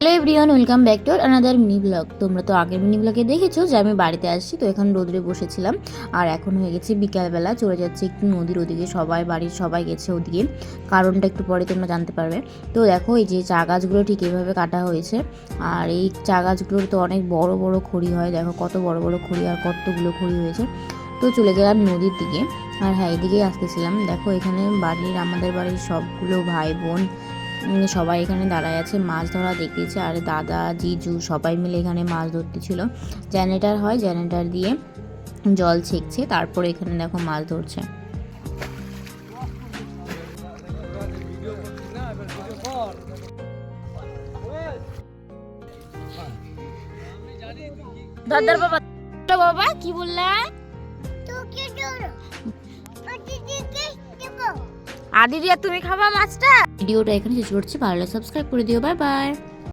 Hello everyone, welcome back to another mini blog. তোমরা তো আগের মিনি ব্লগে দেখেছো যে আমি বাড়িতে আসছি, তো এখন রোদরে বসেছিলাম। আর এখন হয়ে গেছে বিকালবেলা, চলে যাচ্ছে একটু নদীর ওদিকে, বাড়ির সবাই গেছে ওদিকে। কারণটা একটু পরে তোমরা জানতে পারবে। তো দেখো এই যে চা গাছগুলো ঠিক এইভাবে কাটা হয়েছে। আর এই চা গাছগুলোর তো অনেক বড় বড় খড়ি হয়, দেখো কত বড় বড় খড়ি আর কতগুলো খড়ি হয়েছে। তো চলে গেলাম নদীর দিকে। আর হ্যাঁ, এদিকেই আসতেছিলাম। দেখো এখানে আমাদের বাড়ির সবগুলো ভাই বোন সবাই এখানে দাঁড়ায় আছে, মাছ ধরা দেখতেছে। আর দাদা জিজু সবাই মিলে এখানে মাছ ধরতেছিল। জেনারেটর হয়, জেনারেটর দিয়ে জল ছেঁকছে, তারপরে এখানে দেখো মাছ ধরছে। দাদার বাবা বাবা কি বললা? আদিরিয়া তুমি খাবা মাছটা? ভিডিওটা এখানে শেষ করছি, ভালো লাগলে সাবস্ক্রাইব করে দিও। Bye bye.